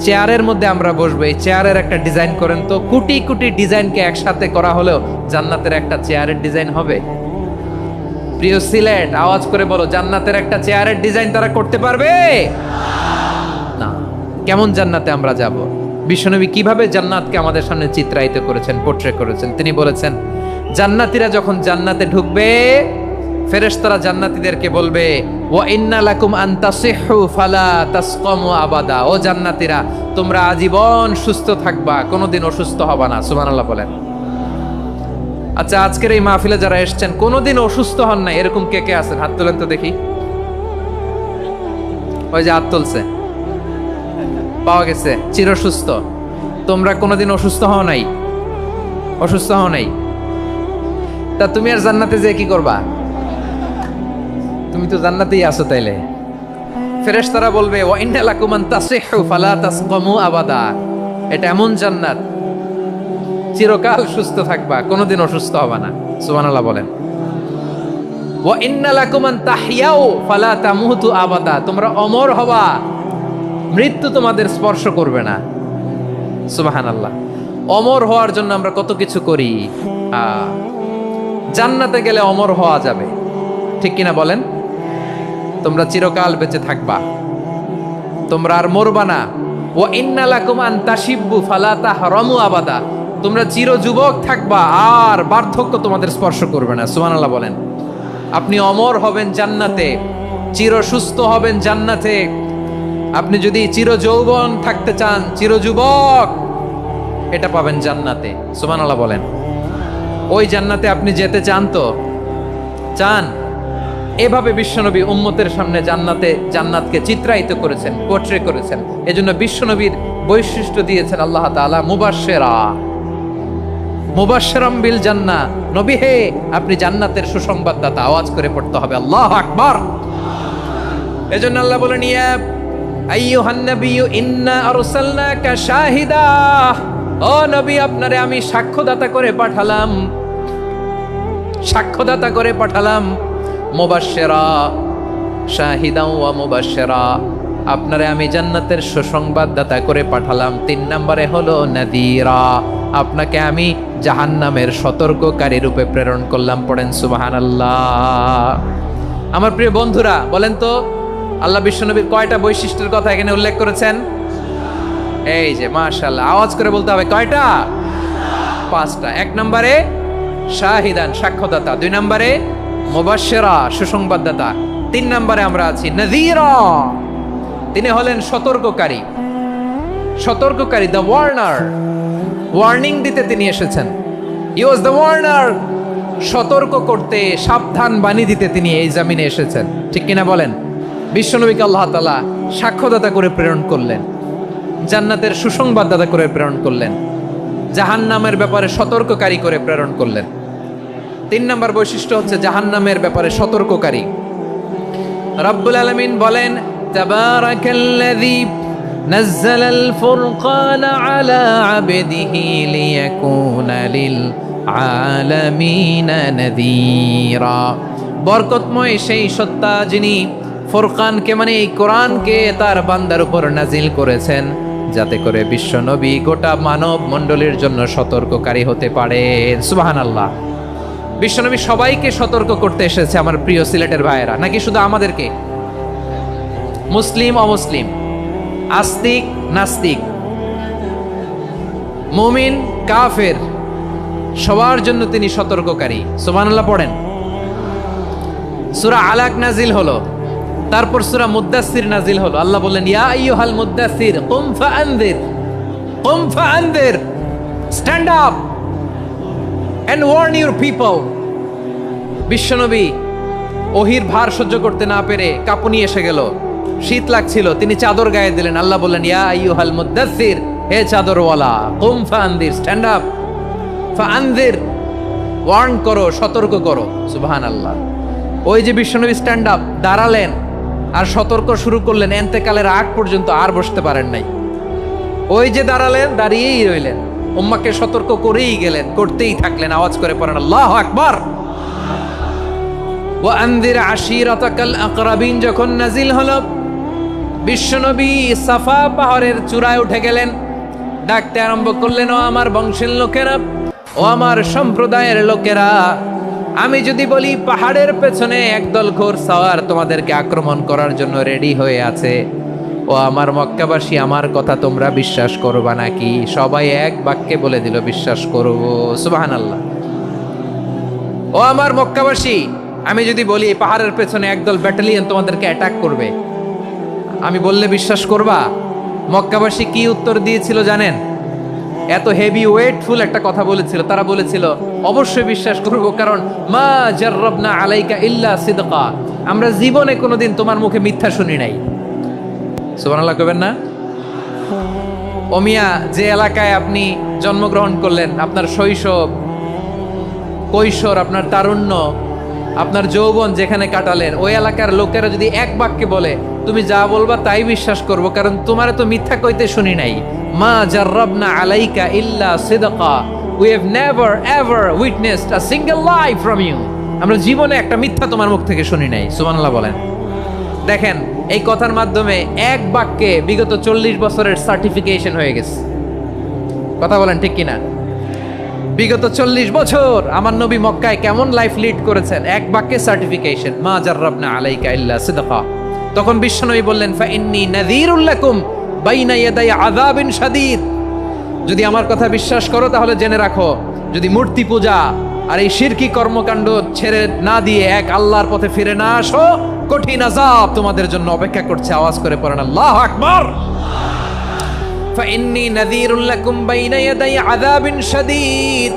চেয়ারের মধ্যে আমরা বসবো, এই চেয়ারের একটা ডিজাইন করেন তো, কোটি কোটি ডিজাইনকে একসাথে করা হলেও জান্নাতের একটা চেয়ারের ডিজাইন হবে? প্রিয় সিলেট, আওয়াজ করে বলো, জান্নাতের একটা চেয়ারের ডিজাইন তারা করতে পারবে না। কেমন জান্নাতে আমরা যাব? বিশ্বনবী কিভাবে জান্নাতকে আমাদের সামনে চিত্রায়িত করেছেন, পোর্ট্রে করেছেন। তিনি বলেছেন, জান্নাতীরা যখন জান্নাতে ঢুকবে ফেরেশতারা জান্নাতীদেরকে বলবে, ওয়া ইন্না লাকুম আন তাসিহু ফালা তাসকামু আবাদা। ও জান্নাতীরা, তোমরা আজীবন সুস্থ থাকবা, কোনোদিন অসুস্থ হবা না। সুবহানাল্লাহ বলেন। আচ্ছা, আজকের এই মাহফিলে যারা এসেছেন কোনোদিন অসুস্থ হন না, এরকম কে কে আছেন? হাত তোলেন তো দেখি। ওই যে হাত তুলছে, পাওয়া গেছে, চিরসুস্থ। তোমরা কোনোদিন অসুস্থ হও নাই? অসুস্থ হও নাই? তা তুমি আর জান্নাতে যে কি করবা? তুমি তো জান্নাতেই আছো। তাইলে ফেরেশতারা বলবে, ওয়া ইন্না লাকুম আন তাসিহু ফালা তাসকামু আবাদা। এটা এমন জান্নাত, চিরকাল সুস্থ থাকবা, কোনোদিন অসুস্থ হবা না। সুবহানাল্লাহ বলেন। ওয়া ইন্না লাকুম আন তাহইয়াউ ফালা তামুতু আবাদা। তোমরা অমর হবা, মৃত্যু তোমাদের স্পর্শ করবে না। সুবহানাল্লাহ। অমর হওয়ার জন্য আমরা কত কিছু করি। জান্নাতে গেলে অমর হওয়া যাবে, ঠিক কিনা বলেন? তোমরা চিরকাল বেঁচে থাকবা, তোমরা আর মরবা না। ওয়া ইন্না লাকুম আন তাশিব্বু ফালা তাহরামু আবাদা, তোমরা চির যুবক থাকবা, আর বার্ধক্য তোমাদের স্পর্শ করবে না। সুবহানাল্লাহ বলেন। আপনি অমর হবেন জান্নাতে, চির সুস্থ হবেন জান্নাতে। আপনি যদি চির যৌবন থাকতে চান, চির যুবক, এটা পাবেন জান্নাতে। সুবহানাল্লাহ বলেন। ওই জান্নাতে আপনি যেতে চান তো? চান? এভাবে বিশ্বনবী উম্মতের সামনে জান্নাতকে চিত্রায়িত করেছেন, পোর্ট্রে করেছেন। এজন্য বিশ্বনবীর বৈশিষ্ট্য দিয়েছেন আল্লাহ তাআলা মুবাশশিরাম বিল জান্নাহ। নবী হে, আপনি জান্নাতের সুসংবাদদাতা। আওয়াজ করে পড়তে হবে আল্লাহু আকবার। এজন্য আল্লাহ বলেন, ইয়া আইয়ুহান নাবিয়্যু ইন্না আরসালনাকা শাহিদা, ও নবী, আপনারে আমি সাক্ষ্যদাতা করে পাঠালাম, সাক্ষ্যদাতা করে পাঠালাম। মুবাশশিরা, শাহিদাও ওয়া মুবাশশিরা, আপনারে আমি জান্নাতের সুসংবাদদাতা করে পাঠালাম। 3 নম্বরে হলো নাযীরা, আপনাকে আমি জাহান্নামের সতর্ককারী রূপে প্রেরণ করলাম। পড়েন সুবহানাল্লাহ। আমার প্রিয় বন্ধুরা, বলেন তো আল্লাহ বিশ্বনবীর কয়টা বৈশিষ্ট্যের কথা এখানে উল্লেখ করেছেন? এই যে মাশাআল্লাহ, আওয়াজ করে বলতে হবে, কয়টা? 5টা। 1 নম্বরে শাহিদান, সাক্ষ্যদাতা। 2 নম্বরে মুবাশশিরা, সুসংবাদদাতা। 3 নম্বরে আমরা আছি নাযীরা, তিনি হলেন সতর্ককারী। সতর্ককারী, দ্য ওয়ার্নার, ওয়ার্নিং দিতে তিনি এসেছেন। হি ওয়াজ দ্য ওয়ার্নার, সতর্ক করতে, সাবধান বাণী দিতে তিনি এই জমিনে এসেছেন। ঠিক কিনা বলেন? বিশ্বনবীকে আল্লাহ তাআলা সাক্ষ্যদাতা করে প্রেরণ করলেন, জান্নাতের সুসংবাদদাতা করে প্রেরণ করলেন, জাহান্নামের ব্যাপারে সতর্ককারী করে প্রেরণ করলেন। 3 নম্বর বৈশিষ্ট্য হচ্ছে জাহান্নামের ব্যাপারে সতর্ককারী। রব্বুল আলামিন বলেন, তাবারাকাল্লাযী নাযালাল ফুরকানা আলা আবদিহি লিয়াকুনা লিল আলামিনা নাযীরা। বরকতময় সেই সত্তা যিনি ফুরকানকে, মানে এই কোরআনকে তার বান্দার উপর নাজিল করেছেন, যাতে করে বিশ্ব নবী গোটা মানব মণ্ডলীর জন্য সতর্ককারী হতে পারেন। সুবহানাল্লাহ। বিশ্বনবী সবাইকে সতর্ক করতে এসেছে, আমার প্রিয় সিলেটের ভাইয়েরা, নাকি শুধু আমাদেরকে? মুসলিম অমুসলিম, আস্তিক নাস্তিক, মুমিন কাফের, সবার জন্য তিনি সতর্ককারী। সুবহানাল্লাহ পড়েন। সূরা আলাক নাজিল হলো, তারপর সূরা মুদ্দাসসির নাজিল হলো। আল্লাহ বললেন, ইয়া আইয়ুহাল মুদ্দাসসির কুম ফাআনযির, কুম ফাআনযির, stand up and warn your people. বিশ্বনবী ওহির ভার সহ্য করতে না পেরে কাঁপুনি এসে গেল, শীত লাগছিল, তিনি চাদর গায়ে দিলেন। আল্লাহ বললেন, ইয়া আইয়ুহাল মুদ্দাসসির, হে চাদরওয়ালা, কুম ফাআনযির, স্ট্যান্ড আপ, ফাআনযির, ওয়ার্ন করো, সতর্ক করো। সুবহানাল্লাহ। ওই যে বিশ্বনবী স্ট্যান্ড আপ, দাঁড়ালেন আর সতর্ক শুরু করলেন, এন্তেকালের আগ পর্যন্ত আর বসতে পারেন নাই। ওই যে দাঁড়ালেন, দাঁড়িয়েই রইলেন, উম্মাকে সতর্ক করেই গেলেন, করতেই থাকলেন। আওয়াজ করে পড়েন আল্লাহু আকবার। ওয়া আনযির আশীরাতাকাল আকরাবিন যখন নাজিল হলো, বিশ্বনবী সাফা পাহাড়ের চূড়ায় উঠে গেলেন, ডাকতে আরম্ভ করলেন, ও আমার বংশের লোকেরা, ও আমার সম্প্রদায়ের লোকেরা, আমি যদি বলি পাহাড়ের পেছনে একদল ঘোড়সাওয়ার তোমাদেরকে আক্রমণ করার জন্য রেডি হয়ে আছে, ও আমার মক্কাবাসী, আমার কথা তোমরা বিশ্বাস করবা নাকি? সবাই এক বাক্যে বলে দিল, বিশ্বাস করব। সুবহানাল্লাহ। ও আমার মক্কাবাসী, আমি যদি বলি পাহাড়ের পেছনে একদল ব্যাটালিয়ন তোমাদেরকে অ্যাটাক করবে, আমি বললে বিশ্বাস করবা? মক্কাবাসী কি উত্তর দিয়েছিল জানেন? এত হেভি ওয়েটফুল একটা কথা বলেছিল। তারা বলেছিল, অবশ্যই বিশ্বাস করব, কারণ মা জাররাবনা আলাইকা ইল্লা সিদকা, আমরা জীবনে কোনোদিন তোমার মুখে মিথ্যা শুনি নাই। সুবহানাল্লাহ কইবেন না? ও মিয়া, যে এলাকায় আপনি জন্মগ্রহণ করলেন, আপনার শৈশব, কৈশোর, আপনার তারুণ্য, আপনার যৌবন যেখানে কাটালেন, ওই এলাকার লোকেরা যদি এক বাক্যে বলে তুমি যা বলবা তাই বিশ্বাস করব, কারণ তোমারে তো মিথ্যা কইতে শুনি নাই। মা জাররাবনা আলাইকা ইল্লা সিদকা, we have never ever witnessed a single lie from you, আমরা জীবনে একটা মিথ্যা তোমার মুখ থেকে শুনি নাই। সুবহানাল্লাহ বলেন। দেখেন, এই কথার মাধ্যমে এক বাক্যে বিগত 40 বছরের সার্টিফিকেশন হয়ে গেছে। কথা বলেন ঠিক কিনা? বিগত 40 বছর আমার নবী মক্কায় কেমন লাইফ লিড করেছেন, এক বাক্যে সার্টিফিকেশন, মা জাররাবনা আলাইকা ইল্লা সিদকা। তখন বিশ্বনবী বললেন, ফা ইন্নী নাযীরুল লাকুম বাইনা ইয়াদাই আযাবিন শাদীদ। যদি আমার কথা বিশ্বাস করো তাহলে জেনে রাখো, যদি মূর্তি পূজা আর এই শিরকি কর্মকাণ্ড ছেড়ে না দিয়ে এক আল্লাহর পথে ফিরে না আসো, কঠিন আযাব তোমাদের জন্য অপেক্ষা করছে। আওয়াজ করে পড়েন আল্লাহু আকবার। ফাইন্নী নাযীরুল লাকুম বাইনা ইয়াদাই আযাবিন শাদীদ।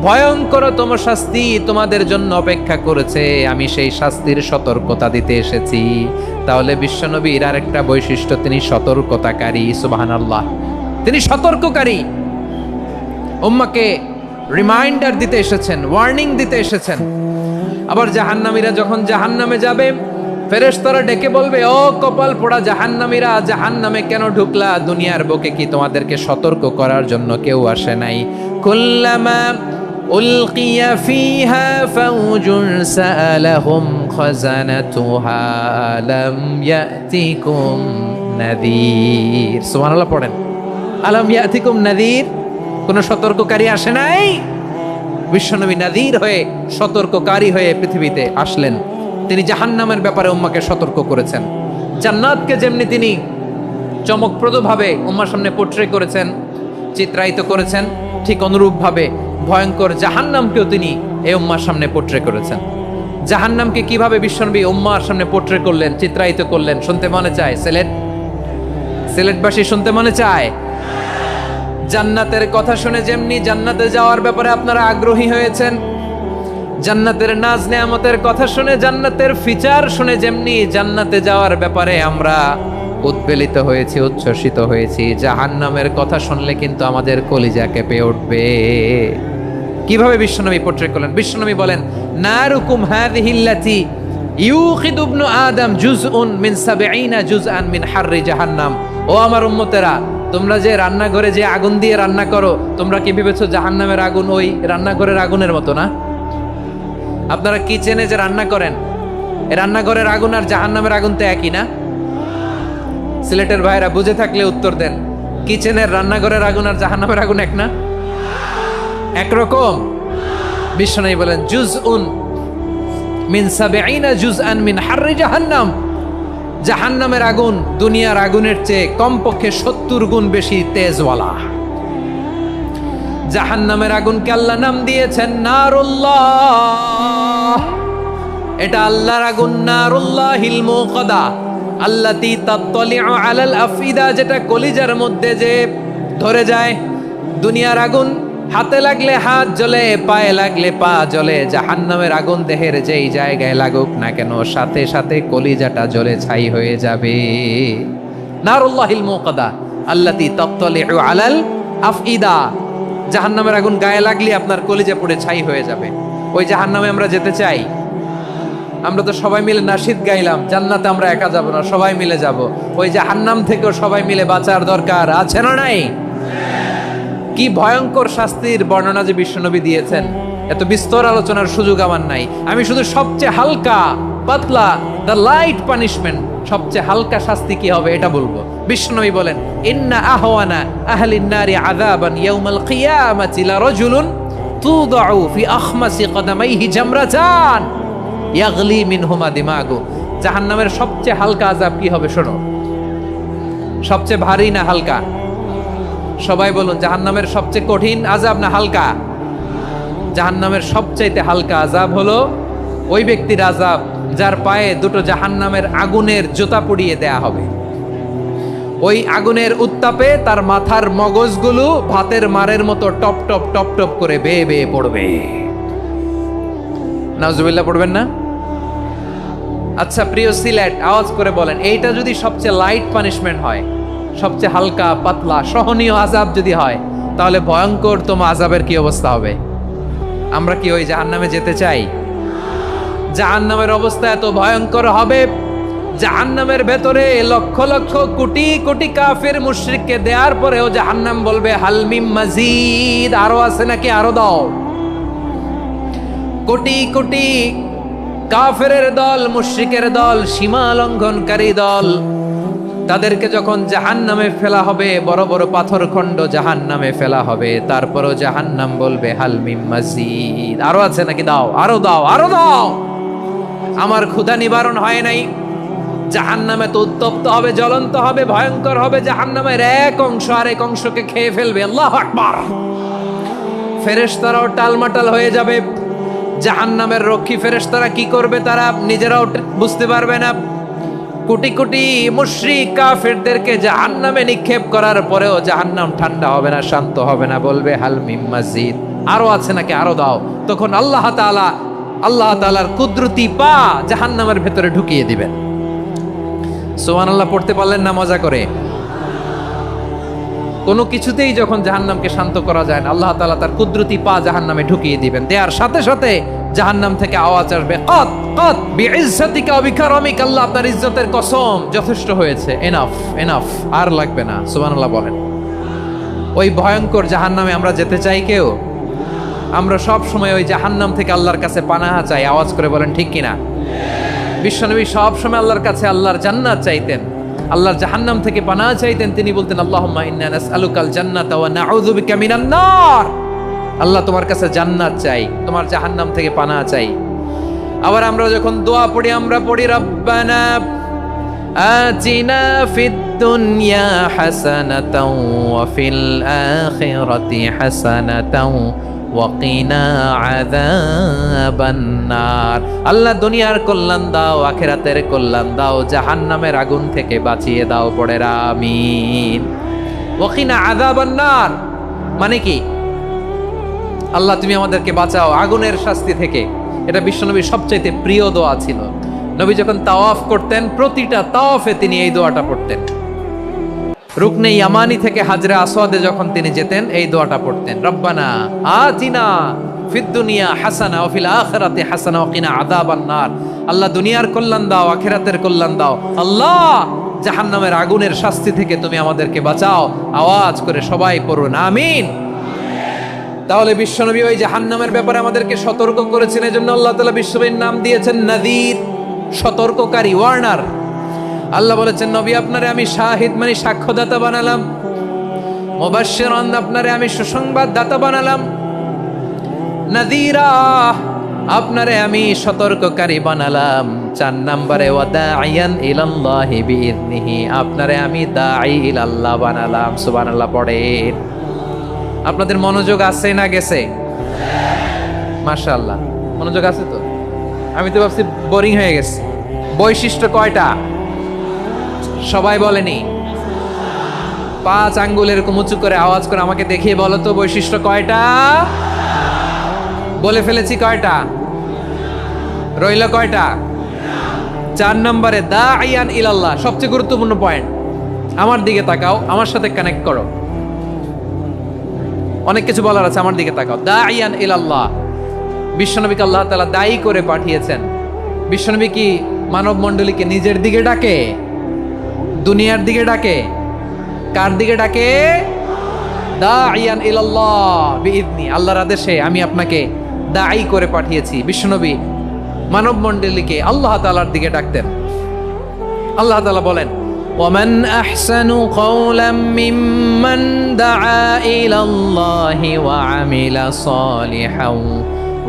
ভয়ঙ্করতম শাস্তি তোমাদের জন্য অপেক্ষা করেছে, আমি সেই শাস্তির সতর্কতা দিতে এসেছি। তাহলে বিশ্বনবীর আরেকটা বৈশিষ্ট্য, তিনি সতর্কতাকারী। সুবহানাল্লাহ, তিনি সতর্ককারী। উম্মাহকে রিমাইন্ডার দিতে এসেছেন, ওয়ার্নিং দিতে এসেছেন। আবার জাহান্নামীরা যখন জাহান্নামে যাবে, ফেরেশতারা ডেকে বলবে, ও কপাল পোড়া জাহান্নামীরা, জাহান্নামে কেন ঢুকলা? দুনিয়ার বুকে কি তোমাদেরকে সতর্ক করার জন্য কেউ আসে নাই? কুল্লামা উলকিয়া ফিহা ফাউজুন সাআলাহুম খাজানাতুহা আলাম ইয়াতিকুম নাযীর। সুবহানাল্লাহ পড়েন, আলাম ইয়াতিকুম নাযীর। কোন সতর্ককারী আসে নাই? বিশ্বনবী নাযীর হয়ে, সতর্ককারী হয়ে পৃথিবীতে আসলেন। তিনি জাহান্নামের ব্যাপারে উম্মাকে সতর্ক করেছেন। জান্নাতকে যেমনি তিনি চমকপ্রদভাবে উম্মার সামনে পোট্রে করেছেন, চিত্রায়িত করেছেন, ঠিক অনুরূপভাবে ভয়ঙ্কর জাহান্নামকেও তিনি এই উম্মার সামনে পোট্রে করেছেন। জাহান্নামকে কিভাবে বিশ্বনবী উম্মার সামনে পোট্রে করলেন, চিত্রায়িত করলেন, শুনতে মনে চায়? সিলেটবাসী শুনতে মনে চায়? জান্নাতের কথা শুনে যেমনি জান্নাতে যাওয়ার ব্যাপারে আপনারা আগ্রহী হয়েছেন, জান্নাতের নাজ নেয়ামতের কথা শুনে, জান্নাতের ফিচার শুনে যেমনি জান্নাতে যাওয়ার ব্যাপারে আমরা উদ্বেলিত হয়েছি, উচ্ছ্বসিত হয়েছি, জাহান্নামের কথা শুনলে কিন্তু আমাদের কলিজা কেঁপে উঠবে। কিভাবে বিশ্বনবী পোট্রে করলেন? বিশ্বনবী বলেন, নারুকুম হাযিহিল্লাতী ইউকিদু ইবনু আদম জুজউন মিন ৭০ জুজআন মিন হাররি জাহান্নাম। ও আমার উম্মতেরা, তোমরা যে রান্নাঘরে যে আগুন দিয়ে রান্না করো, তোমরা কি ভেবেছো জাহান্নামের আগুন ওই রান্নাঘরের আগুনের মতো না? আপনারা কিচেনে যে রান্না করেন, এই রান্নাঘরের আগুন আর জাহান্নামের আগুন তো একই না? সিলেটের ভাইরা বুঝে থাকলে উত্তর দেন, কিচেনের রান্নাঘরের আগুন আর জাহান্নামের আগুন এক না? একরকম? বিশ্বনবী বলেন, জুজউন মিন ৭০ জুজআন মিন হাররি জাহান্নাম। জাহান্নামের আগুন দুনিয়ার আগুনের চেয়ে কমপক্ষে ৭০ গুণ বেশি তেজওয়ালা। জাহান্নামের আগুনকে আল্লাহ নাম দিয়েছেন নারুল্লাহ। এটা আল্লাহর আগুন, নারুল্লাহিল মুকাদা আল্লাতী তাত্তালিউ আলাল আফিদা, যেটা কলিজার মধ্যে যে ধরে যায়। দুনিয়ার আগুন হাতে লাগলে হাত জ্বলে, পায়ে লাগলে পা জ্বলে। জাহান্নামের আগুন দেহের যেই জায়গায় লাগুক না কেন, সাথে সাথে কলিজাটা জ্বলে ছাই হয়ে যাবে। নারুল্লাহিল মুকাদা আল্লাতী তাত্তালিউ আলাল আফইদা। জাহান্নামের আগুন গায়ে লাগলে আপনার কলিজা পুড়ে ছাই হয়ে যাবে। ওই জাহান্নামে আমরা যেতে চাই? আমরা তো সবাই মিলে নাশিদ গাইলাম, জান্নাতে আমরা একা যাব না, সবাই মিলে যাব। ওই জাহান্নাম থেকেও সবাই মিলে বাঁচার দরকার আছে না নাই? কি ভয়ঙ্কর শাস্তির বর্ণনা যে বিশ্বনবী দিয়েছেন, এত বিস্তর আলোচনার সুযোগ আমার নাই। আমি শুধু সবচেয়ে হালকা পাতলা, দ্য লাইট পানিশমেন্ট, সবচেয়ে হালকা শাস্তি কি হবে এটা বলবো। বিশ্বনবী বলেন, ইন্না আহওয়ানা আহলিন নারি আযাবান ইয়াউমাল কিয়ামাতি লারাজুলুন তুদাউ ফি আখমাসি কদামাইহি জামরাতান ইয়াগলি মিনহুমা দিমাগু। জাহান্নামের সবচেয়ে হালকা আযাব কি হবে শোনো। সবচেয়ে ভারী না হালকা? সবাই বলুন, জাহান্নামের সবচেয়ে কঠিন আযাব না হালকা? জাহান্নামের সবচাইতে হালকা আযাব হলো ওই ব্যক্তির আযাব যার পায়ে দুটো জাহান্নামের আগুনের জুতা পুড়িয়ে দেয়া হবে। ওই আগুনের উত্তাপে তার মাথার মগজগুলো ভাতের মারের মতো টপ টপ টপ টপ করে বেয়ে বেয়ে পড়বে। নাউজুবিল্লাহ পড়বেন না? আচ্ছা প্রিয় সিলেট, আওয়াজ করে বলেন, এইটা যদি সবচেয়ে লাইট পানিশমেন্ট হয়, সবচেয়ে হালকা পাতলা সহনীয় আযাব যদি হয়, তাহলে ভয়ঙ্করতম আযাবের কি অবস্থা হবে? আমরা কি ওই জাহান্নামে যেতে চাই? জাহান্নামের অবস্থা এত ভয়ঙ্কর হবে, জাহান্নামের ভেতরে লক্ষ লক্ষ কোটি কোটি কাফের মুশরিককে দেওয়ার পরেও জাহান্নাম বলবে, হাল মিম মাজিদ, আরো আছে নাকি, আরো দাও। কোটি কোটি কাফেরের দল, মুশরিকের দল, সীমা লঙ্ঘনকারী দল তাদেরকে যখন জাহান্নামে ফেলা হবে, বড় বড় পাথরখণ্ড জাহান্নামে ফেলা হবে, তারপরও জাহান্নাম বলবে হাল মিম মাজিদ, আরো আছে নাকি, দাও, আরো দাও, আরো দাও। আমার ক্ষুধা নিবারণ হয় নাই। জাহান্নামে তো উত্তপ্ত হবে, জ্বলন্ত হবে, ভয়ঙ্কর হবে। জাহান্নামের এক অংশ আরেক অংশকে খেয়ে ফেলবে। আল্লাহু আকবার। ফেরেশতারাও টালমাটাল হয়ে যাবে। জাহান্নামের রক্ষী ফেরেশতারা কি করবে তারা নিজেরাও বুঝতে পারবে না। কোটি কোটি মুশরিক কাফেরদেরকে জাহান্নামে নিক্ষেপ করার পরেও জাহান্নাম ঠান্ডা হবে না, শান্ত হবে না, বলবে হাল মিম মাজিদ, আরো আছে নাকি, আরো দাও। তখন আল্লাহ তাআলার কুদরতি পা জাহান্নামের ভেতরে ঢুকিয়ে দিবেন। সুবহানাল্লাহ পড়তে পারলেন না মজা করে? কোনো কিছুতেই যখন জাহান্নামকে শান্ত করা যায় না, আল্লাহ তাআলা তার কুদরতি পা জাহান্নামে ঢুকিয়ে দিবেন। দেয়ার সাথে সাথে জাহান্নাম থেকে আওয়াজ আসবে, কত কত বিইজ্জাতিকা ওয়া বিকারামিকা, আল্লাহ আপনার ইজ্জতের কসম, যথেষ্ট হয়েছে, এনাফ এনাফ, আর লাগবে না। সুবহানাল্লাহ বলেন। ওই ভয়ঙ্কর জাহান্নামে আমরা যেতে চাই কেউ? আমরা সব সময় ওই জাহান্নাম থেকে আল্লাহর কাছে পানাহা চাই। আওয়াজ করে বলেন ঠিক কিনা? বিশ্বনবী সব সময় আল্লাহর কাছে আল্লাহর জান্নাত চাইতেন, আল্লাহর জাহান্নাম থেকে পানাহ চাইতেন। তিনি বলতেন আল্লাহুম্মা ইন্না নাসআলুকাল জান্নাতা ওয়া নাউযু বিকা মিনান নার। আল্লাহ তোমার কাছে জান্নাত চাই, তোমার জাহান্নাম থেকে পানাহ চাই। আবার আমরা যখন দোয়া পড়ি, আমরা পড়ি রব্বানা আতিনা ফিদ দুনিয়া হাসানাতাও ওয়া ফিল আখিরাতি হাসানাতাও ওয়া কিনা আযাবান নার। আল্লাহ দুনিয়ার কল্যাণ দাও, আখিরাতের কল্যাণ দাও, জাহান্নামের আগুন থেকে বাঁচিয়ে দাও। পড়ে আমিন। ওয়া কিনা আযাবান নার মানে কি? আল্লাহ তুমি আমাদেরকে বাঁচাও আগুনের শাস্তি থেকে। এটা বিশ্বনবীর সবচাইতে প্রিয় দোয়া ছিল। নবী যখন তাওয়াফ করতেন, প্রতিটা তাওয়াফে তিনি এই দোয়াটা পড়তেন। রুকনে ইয়ামানি থেকে হাজরে আসওয়াদে যখন তিনি যেতেন, এই দোয়াটা পড়তেন, রব্বানা আতিনা ফিদ দুনিয়া হাসানা ওয়া ফিল আখিরাতি হাসানা ওয়া কিনা আযাবান নার। আল্লাহ দুনিয়ার কল্যাণ দাও, আখিরাতের কল্যাণ দাও। আল্লাহ জাহান্নামের আগুনের শাস্তি থেকে তুমি আমাদেরকে বাঁচাও। আওয়াজ করে সবাই পড়ুন আমিন। তাহলে বিশ্বনবী ওই জাহান্নামের ব্যাপারে আমাদেরকে সতর্ক করেছেন। এজন্য আল্লাহ তাআলা বিশ্বনবীর নাম দিয়েছেন নাযীর, সতর্ককারী, ওয়ার্নার। আল্লাহ বলেছেন নবী আপনারে আমি শাহিদ মানে সাক্ষ্যদাতা বানালাম, মুবাশশিরান আপনারে আমি সুসংবাদদাতা বানালাম, নাযীরা আপনারে আমি সতর্ককারী বানালাম। 4 নম্বরে ওয়া দাঈয়ান ইলাল্লাহি বিইذনিহি, আপনারে আমি দাঈ ইলাল্লাহ বানালাম। সুবহানাল্লাহ পড়েন। আপনাদের মনোযোগ আছে না গেছে? মাশাআল্লাহ মনোযোগ আছে তো। আমি তো ভাবছি বোরিং হয়ে গেছে। বৈশিষ্ট্য কয়টা সবাই বলেনি? 5 আঙ্গুল এরকম উঁচু করে আওয়াজ করে আমাকে দেখিয়ে বলো তো বৈশিষ্ট্য কয়টা? বলে ফেলেছি কয়টা? রইল কয়টা? 4 নম্বরে দাঈয়ান ইলাল্লাহ, সবচেয়ে গুরুত্বপূর্ণ পয়েন্ট। আমার দিকে তাকাও, আমার সাথে কানেক্ট করো। অনেক কিছু বলার আছে, আমার দিকে তাকাও। দাঈয়ান ইলাল্লাহ, বিশ্বনবীকে আল্লাহ তাআলা দায়ী করে পাঠিয়েছেন। বিশ্বনবী কি মানব মণ্ডলীকে নিজের দিকে ডাকে? দুনিয়ার দিকে ডাকে? কার দিকে ডাকে? দাঈয়ান ইলাল্লাহ বিইذনি, আল্লাহর আদেশে আমি আপনাকে দায়ী করে পাঠিয়েছি। বিশ্বনবী মানব মণ্ডলীকে আল্লাহ তাআলার দিকে ডাকতেন। আল্লাহ তাআলা বলেন ومن أحسن قولا ممن دعا إلى الله وعمل صالحا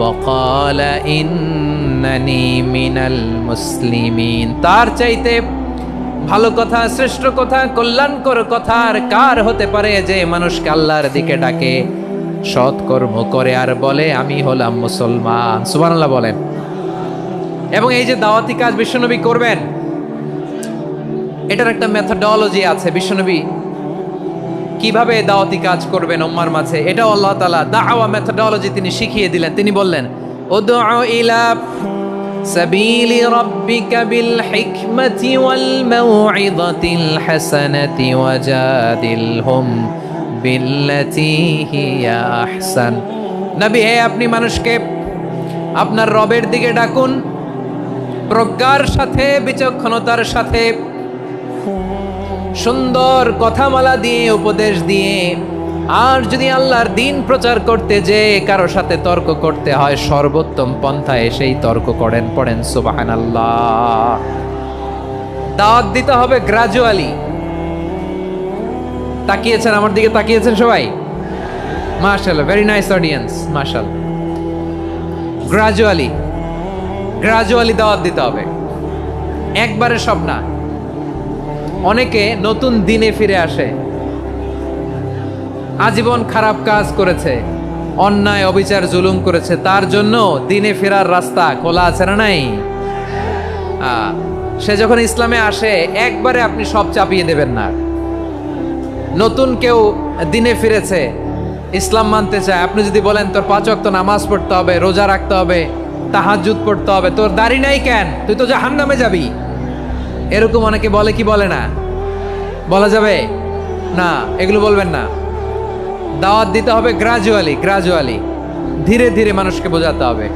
وقال إنني من المسلمين। তার চাইতে ভালো কথা, শ্রেষ্ঠ কথা, কল্যাণকর কথা আর কার হতে পারে যে মানুষকে আল্লাহর দিকে ডাকে, সৎকর্ম করে আর বলে আমি হলাম মুসলমান। সুবহানাল্লাহ বলেন। এবং এই যে দাওয়াতি কাজ বিশ্বনবী করবেন, এটার একটা মেথডোলজি আছে। বিশ্বনবী কিভাবে দাওয়াতি কাজ করবেন উম্মার মাঝে, এটাও আল্লাহ তাআলা দাওয়া মেথডোলজি তিনি শিখিয়ে দিলেন। তিনি বললেন উদউ ইলা সাবিলি রাব্বিকা বিল হিকমাতি ওয়াল মাউইযাতিল হাসানাতি ওয়াজাদিলহুম বিল্লাতী হিয়া আহসান। নবী হে, আপনি মানুষকে আপনার রবের দিকে ডাকুন প্রজ্ঞার সাথে, বিচক্ষণতার সাথে, সুন্দর কথামালা দিয়ে, উপদেশ দিয়ে। আর যদি আল্লাহর দ্বীন প্রচার করতে যে কারো সাথে তর্ক করতে হয়, সর্বোত্তম পন্থায় সেই তর্ক করেন। পড়েন সুবহানাল্লাহ। দাওয়াত দিতে হবে গ্রাজুয়ালি। তাকিয়েছেন আমার দিকে, তাকিয়েছেন সবাই? মাশাআল্লাহ, ভেরি নাইস অডিয়েন্স, মাশাআল্লাহ। গ্রাজুয়ালি গ্রাজুয়ালি দাওয়াত দিতে হবে, একবারে সব না। অনেকে নতুন দিনে ফিরে আসে, আজীবন খারাপ কাজ করেছে, অন্যায় অবিচার জুলুম করেছে, তার জন্য দিনে ফেরার রাস্তা খোলা আছে না নাই? সে যখন ইসলামে আসে একবারে আপনি সব চাপিয়ে দেবেন না। নতুন কেউ দিনে ফিরেছে, ইসলাম মানতে চায়, আপনি যদি বলেন তোর 5 ওয়াক্ত নামাজ পড়তে হবে, রোজা রাখতে হবে, তাহাজ্জুদ পড়তে হবে, তোর দাড়ি নাই কেন, তুই তো জাহান্নামে যাবি, এরকম অনেকে বলে কি বলে না? বলা যাবে না, এগুলো বলবেন না। দাওয়াত দিতে হবে গ্রাজুয়ালি, ধীরে ধীরে মানুষকে বোঝাতে হবে।